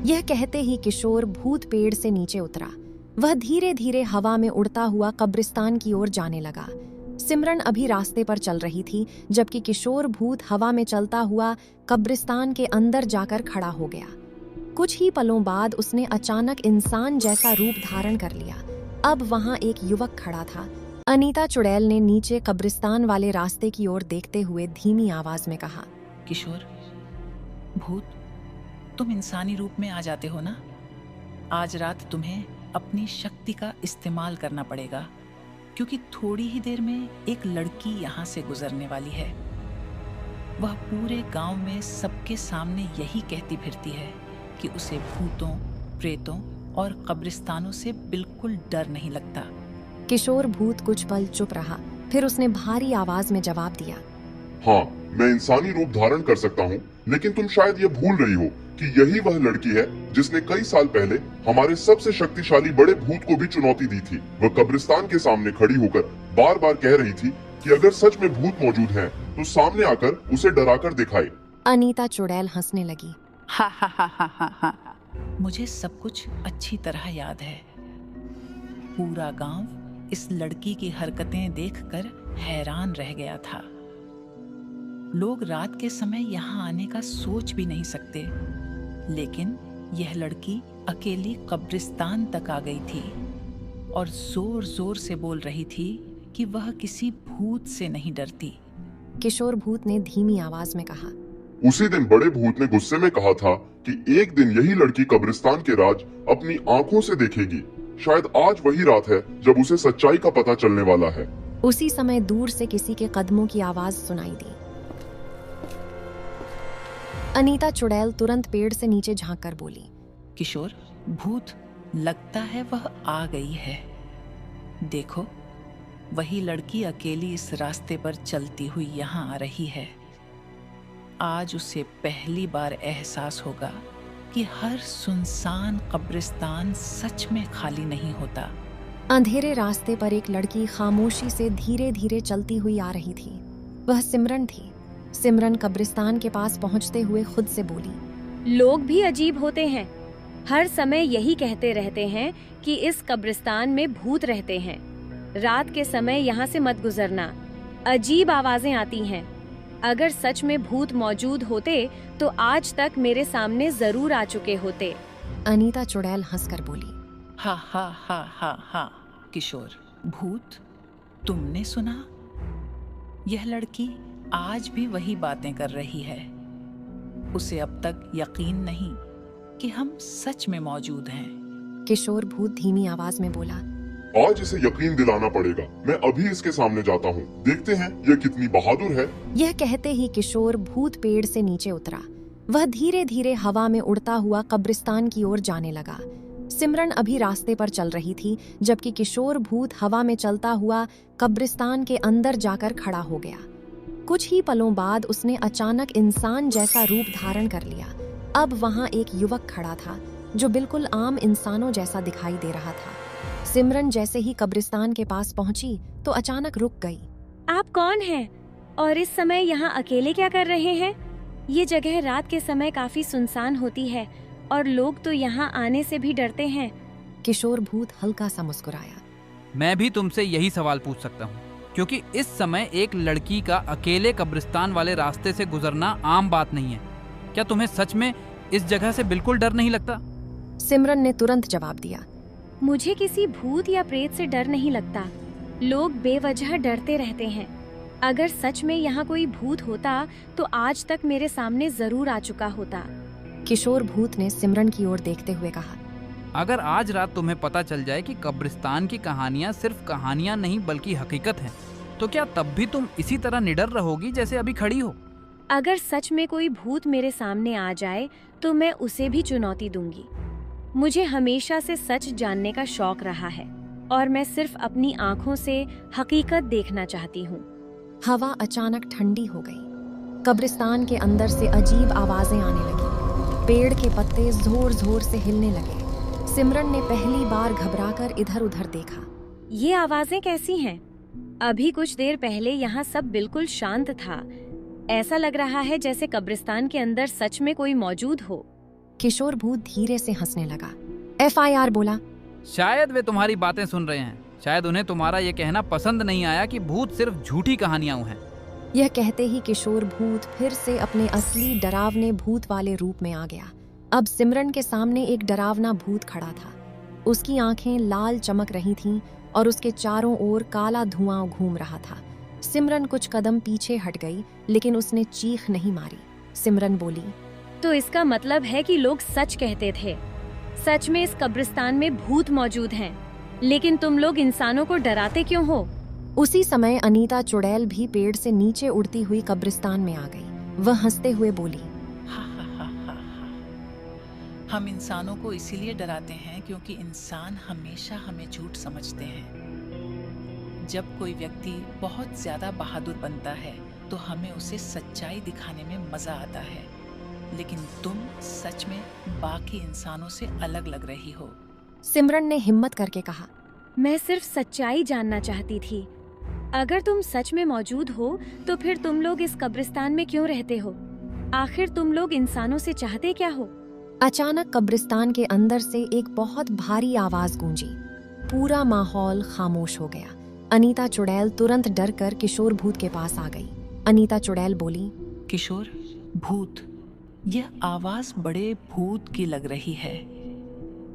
यह कहते ही किशोर भूत पेड़ से नीचे उतरा। वह धीरे धीरे हवा में उड़ता हुआ कब्रिस्तान की ओर जाने लगा। सिमरन अभी रास्ते पर चल रही थी, जबकि किशोर भूत हवा में चलता हुआ कब्रिस्तान के अंदर जाकर खड़ा हो गया। कुछ ही पलों बाद उसने अचानक इंसान जैसा रूप धारण कर लिया। अब वहां एक युवक खड़ा था। अनीता चुड़ैल ने नीचे कब्रिस्तान वाले रास्ते की ओर देखते हुए धीमी आवाज में कहा, किशोर, भूत, तुम इंसानी रूप में आ जाते हो ना? आज रात तुम्हें अपनी शक्ति का इस्तेमाल करना पड़ेगा, क्योंकि थोड़ी ही देर में एक लड़की यहाँ से गुजरने वाली है। वह पूरे गांव में सबके सामने यही कहती फिरती है कि उसे भूतों, प्रेतों और कब्रिस्तानों से बिल्कुल डर नहीं लगता। किशोर भूत कुछ पल चुप रहा, फिर उसने भारी आवाज में जवाब दिया, हाँ, मैं इंसानी रूप धारण कर सकता हूँ, लेकिन तुम शायद ये भूल रही हो कि यही वह लड़की है जिसने कई साल पहले हमारे सबसे शक्तिशाली बड़े भूत को भी चुनौती दी थी। वह कब्रिस्तान के सामने खड़ी होकर बार बार कह रही थी कि अगर सच में भूत मौजूद हैं, तो सामने आकर उसे डराकर दिखाए। अनीता चुड़ैल हंसने लगी। हा हा हा हा हा हा। मुझे सब कुछ अच्छी तरह याद है। पूरा गांव इस लड़की की हरकतें देखकर हैरान रह गया था। लोग रात के समय यहाँ आने का सोच भी नहीं सकते, लेकिन यह लड़की अकेली कब्रिस्तान तक आ गई थी और जोर जोर से बोल रही थी कि वह किसी भूत से नहीं डरती। किशोर भूत ने धीमी आवाज में कहा, उसी दिन बड़े भूत ने गुस्से में कहा था कि एक दिन यही लड़की कब्रिस्तान के राज अपनी आंखों से देखेगी। शायद आज वही रात है जब उसे सच्चाई का पता चलने वाला है। उसी समय दूर से किसी के कदमों की आवाज सुनाई दी। अनीता चुड़ैल तुरंत पेड़ से नीचे झांक कर बोली, किशोर, भूत, लगता है वह आ गई है। देखो, वही लड़की अकेली इस रास्ते पर चलती हुई यहाँ आ रही है। आज उसे पहली बार एहसास होगा कि हर सुनसान कब्रिस्तान सच में खाली नहीं होता। अंधेरे रास्ते पर एक लड़की खामोशी से धीरे धीरे चलती हुई आ रही थी। वह सिमरन थी। सिमरन कब्रिस्तान के पास पहुंचते हुए खुद से बोली, लोग भी अजीब होते हैं। हर समय यही कहते रहते हैं कि इस कब्रिस्तान में भूत रहते हैं। रात के समय यहाँ से मत गुजरना। अजीब आवाजें आती हैं। अगर सच में भूत मौजूद होते तो आज तक मेरे सामने जरूर आ चुके होते। अनीता चुड़ैल हंसकर बोली, हा हा हा हा हा। किशोर, भूत, तुमने सुना? यह लड़की आज भी वही बातें कर रही है। उसे अब तक यकीन नहीं कि हम सच में मौजूद हैं। किशोर भूत धीमी आवाज में बोला, आज इसे यकीन दिलाना पड़ेगा। मैं अभी इसके सामने जाता हूँ, देखते हैं यह कितनी बहादुर है। यह कहते ही किशोर भूत पेड़ से नीचे उतरा। वह धीरे धीरे हवा में उड़ता हुआ कब्रिस्तान की ओर जाने लगा। सिमरन अभी रास्ते पर चल रही थी, जबकि किशोर भूत हवा में चलता हुआ कब्रिस्तान के अंदर जाकर खड़ा हो गया। कुछ ही पलों बाद उसने अचानक इंसान जैसा रूप धारण कर लिया। अब वहां एक युवक खड़ा था जो बिल्कुल आम इंसानों जैसा दिखाई दे रहा था। सिमरन जैसे ही कब्रिस्तान के पास पहुंची तो अचानक रुक गई। आप कौन हैं? और इस समय यहाँ अकेले क्या कर रहे हैं? ये जगह रात के समय काफी सुनसान होती है और लोग तो यहाँ आने से भी डरते हैं। किशोर भूत हल्का सा मुस्कुराया। मैं भी तुमसे यही सवाल पूछ सकता हूँ, क्योंकि इस समय एक लड़की का अकेले कब्रिस्तान वाले रास्ते से गुजरना आम बात नहीं है। क्या तुम्हें सच में इस जगह से बिल्कुल डर नहीं लगता? सिमरन ने तुरंत जवाब दिया, मुझे किसी भूत या प्रेत से डर नहीं लगता। लोग बेवजह डरते रहते हैं। अगर सच में यहाँ कोई भूत होता तो आज तक मेरे सामने जरूर आ चुका होता। किशोर भूत ने सिमरन की ओर देखते हुए कहा, अगर आज रात तुम्हें पता चल जाए कि कब्रिस्तान की कहानियां सिर्फ कहानियां नहीं बल्कि हकीकत हैं, तो क्या तब भी तुम इसी तरह निडर रहोगी जैसे अभी खड़ी हो? अगर सच में कोई भूत मेरे सामने आ जाए तो मैं उसे भी चुनौती दूंगी। मुझे हमेशा से सच जानने का शौक रहा है और मैं सिर्फ अपनी आंखों से हकीकत देखना चाहती हूँ। हवा अचानक ठंडी हो गई। कब्रिस्तान के अंदर से अजीब आवाजें आने लगी। पेड़ के पत्ते जोर जोर से हिलने लगे। सिमरन ने पहली बार घबराकर इधर उधर देखा। ये आवाजें कैसी हैं? अभी कुछ देर पहले यहाँ सब बिल्कुल शांत था। ऐसा लग रहा है जैसे कब्रिस्तान के अंदर सच में कोई मौजूद हो। किशोर भूत धीरे से हंसने लगा। FIR बोला, शायद वे तुम्हारी बातें सुन रहे हैं। शायद उन्हें तुम्हारा ये कहना पसंद नहीं आया कि भूत सिर्फ झूठी कहानियां हैं। यह कहते ही किशोर भूत फिर से अपने असली डरावने भूत वाले रूप में आ गया। अब सिमरन के सामने एक डरावना भूत खड़ा था। उसकी आंखें लाल चमक रही थीं और उसके चारों ओर काला धुआं घूम रहा था। सिमरन कुछ कदम पीछे हट गई, लेकिन उसने चीख नहीं मारी। सिमरन बोली, तो इसका मतलब है कि लोग सच कहते थे। सच में इस कब्रिस्तान में भूत मौजूद हैं, लेकिन तुम लोग इंसानों को डराते क्यों हो? उसी समय अनीता चुड़ैल भी पेड़ से नीचे उड़ती हुई कब्रिस्तान में आ गई। वह हंसते हुए बोली, हा हा हा हा हा। हम इंसानों को इसीलिए डराते हैं क्योंकि इंसान हमेशा हमें झूठ समझते हैं। जब कोई व्यक्ति बहुत ज्यादा बहादुर बनता है तो हमें उसे सच्चाई दिखाने में मजा आता है, लेकिन तुम सच में बाकी इंसानों से अलग लग रही हो। सिमरन ने हिम्मत करके कहा, मैं सिर्फ सच्चाई जानना चाहती थी। अगर तुम सच में मौजूद हो तो फिर तुम लोग इस कब्रिस्तान में क्यों रहते हो? आखिर तुम लोग इंसानों से चाहते क्या हो? अचानक कब्रिस्तान के अंदर से एक बहुत भारी आवाज गूंजी। पूरा माहौल खामोश हो गया। अनीता चुड़ैल तुरंत डर कर किशोर भूत के पास आ गई। अनीता चुड़ैल बोली, किशोर भूत, यह आवाज बड़े भूत की लग रही है।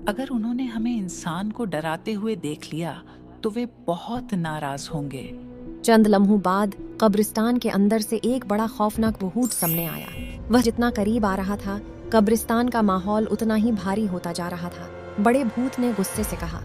अगर उन्होंने हमें इंसान को डराते हुए देख लिया तो वे बहुत नाराज होंगे। चंद लम्हों बाद कब्रिस्तान के अंदर से एक बड़ा खौफनाक भूत सामने आया। वह जितना करीब आ रहा था, कब्रिस्तान का माहौल उतना ही भारी होता जा रहा था। बड़े भूत ने गुस्से से कहा,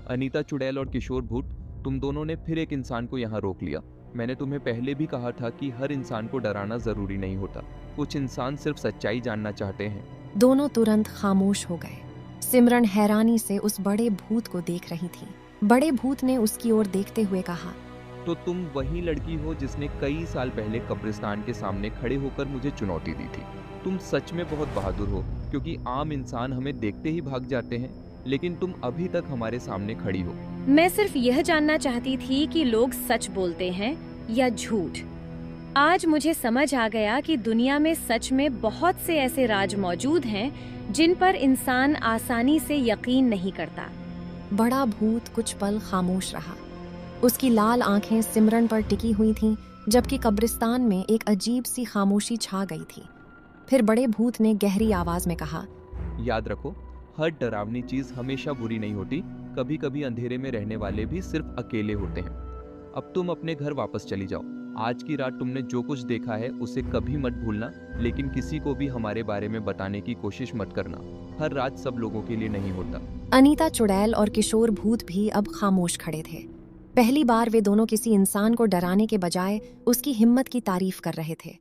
अनीता चुड़ैल और किशोर भूत, तुम दोनों ने फिर एक इंसान को यहाँ रोक लिया। मैंने तुम्हें पहले भी कहा था कि हर इंसान को डराना जरूरी नहीं होता। कुछ इंसान सिर्फ सच्चाई जानना चाहते हैं। दोनों तुरंत खामोश हो गए। सिमरन हैरानी से उस बड़े भूत को देख रही थी। बड़े भूत ने उसकी ओर देखते हुए कहा, तो तुम वही लड़की हो जिसने कई साल पहले कब्रिस्तान के सामने खड़े होकर मुझे चुनौती दी थी। तुम सच में बहुत बहादुर हो, क्योंकि आम इंसान हमें देखते ही भाग जाते हैं, लेकिन तुम अभी तक हमारे सामने खड़ी हो। मैं सिर्फ यह जानना चाहती थी कि लोग सच बोलते हैं या झूठ। आज मुझे समझ आ गया कि दुनिया में सच में बहुत से ऐसे राज मौजूद हैं जिन पर इंसान आसानी से यकीन नहीं करता। बड़ा भूत कुछ पल खामोश रहा। उसकी लाल आंखें सिमरन पर टिकी हुई थीं, जबकि कब्रिस्तान में एक अजीब सी खामोशी छा गई थी। फिर बड़े भूत ने गहरी आवाज में कहा, याद रखो, हर डरावनी चीज हमेशा बुरी नहीं होती। कभी कभी अंधेरे में रहने वाले भी सिर्फ अकेले होते हैं। अब तुम अपने घर वापस चली जाओ। आज की रात तुमने जो कुछ देखा है उसे कभी मत भूलना, लेकिन किसी को भी हमारे बारे में बताने की कोशिश मत करना। हर रात सब लोगों के लिए नहीं होता। अनीता चुड़ैल और किशोर भूत भी अब खामोश खड़े थे। पहली बार वे दोनों किसी इंसान को डराने के बजाय उसकी हिम्मत की तारीफ कर रहे थे।